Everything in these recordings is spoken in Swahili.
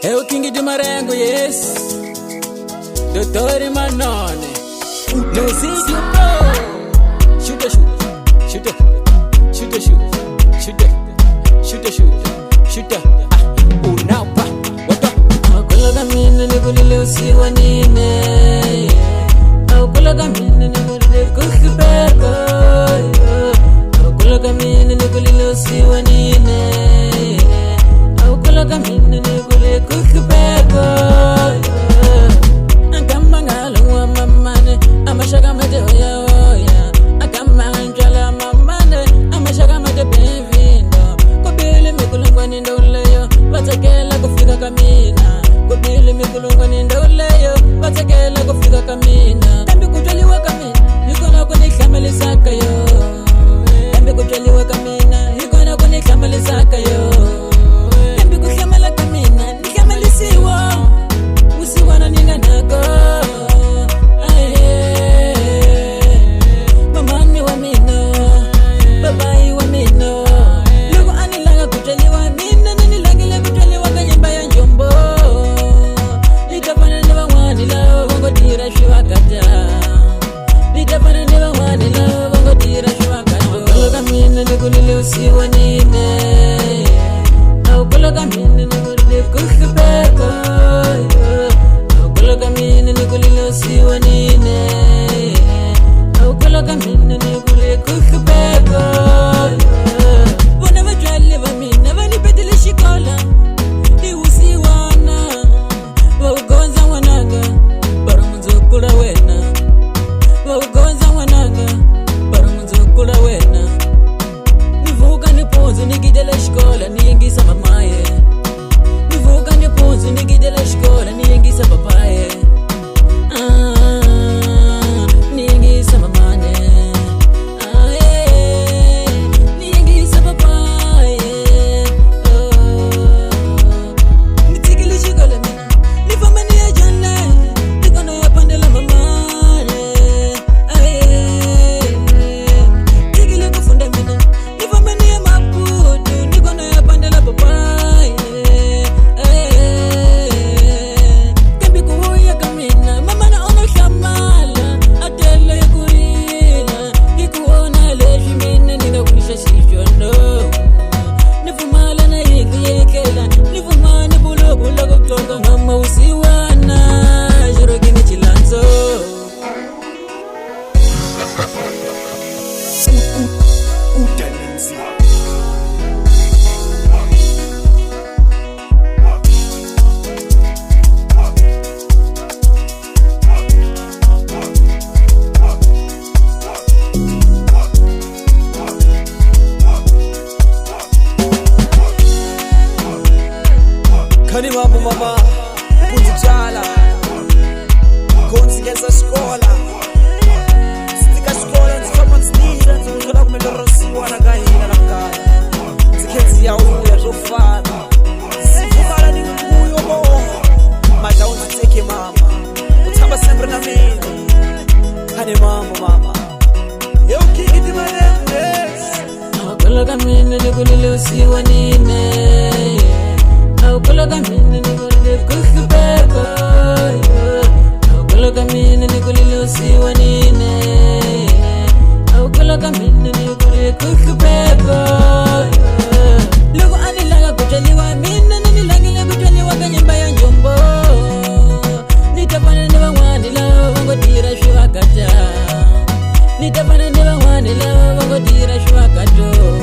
Eu King de Marengo, yes. Doutor Manone. No sítio pro. Chuta, chuta, chuta, chuta, chuta, chuta, chuta, chuta. Unaupa, wata. Akulaga mina nigulile usiwa nine. Akulaga mina nigulile kukhibeko. Akulaga mina nigulile usiwa nine. Akulaga mina nigulile kukhibeko. Akamba ngalo wa mamane, amashaka mate oya oya. Akamba njala mamane, amashaka mate benvindo. Kubili mikulungwani ndoleyo, batakela kufika kamina. Kubili mikulungwani ndoleyo, batakela kufika kamina. Tambi kutwaliwa kamina, yikona kunikhamelisaka yo. Tambi kutwaliwa kamina, yikona kunikhamelisaka yo. Tambi kukhamela kamina, nikhamelisiwa. Usiwana nina nako. Mamani wa mino, babai wa mino. Lugu anilanga kutwaliwa mina, nanilangile kutwaliwa kanyemba ya njombo. Litafana niwa wani lao, wango tira shiwa kata. Litafana niwa wani lao, wango tira shiwa kata. Kuluka mina nigulile usiwa nine. Kuluka mina nigulile kukhibeko. Kuluka mina nigulile usiwa nine. Kuluka mina nigulile kukhibeko. Bona vajwali va mina vanipetele xikola. Iwusiwana vaugonza n'wananga bara mundzukula wena. Vaugonza n'wananga bara mundzukula wena. Nivuka nipunzu nigidele xikola niyingisa mamaye. Nivuka nipunzu nigidele xikola niyingisa papaye. Niyingisa mamane. Niyingisa papaye. Nitikile xikola mina nifamba niya jale. Nikona ya pandela mamane. Tikile kufunda mina nifamba niya Maputo. Nikona ya pandela papaye. Kambi kuhuya kamina mama na ono shamala. Atele kurila ikuona leshi mina ninakunisha sishono. Nifumala na yekela nifumane bulo bulo kutoka mama usiwana jirogini chilanzo. Khani mambo mama, kunjala. Konzi ngeza xikola. Stika xikola ndzi famba ndzi tira ndzi uthola kumele rosiwana ka hina la kaya. Ndzi khendziya uya swo fana. Sivukala ni nkuyo bo. Madla ndzi teke mama. U tshama sempre na mina. Khani mambo mama. Eu King de Marengo, yes. Kuluka mina nigulile usiwa nine. Kuluka mina nigulile kukhibeko. Kuluka mina nigulile usiwa nine. Kuluka mina nigulile kukhibeko. Lugu anilanga kutwaliwa mina, nanilangile kutwaliwa kanyemba ya njombo. Nitafana niwa wani lao, wango tira shiwa kata. Nitafana niwa wani lao, wango tira shiwa kato.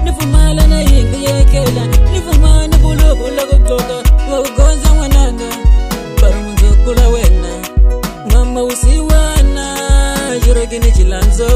Nifumala na yingi yekela nifumane bulo bulo kutoka. Waugonza n'wananga bara mundzukula wena. Mama usiwana jirogini chilanzo.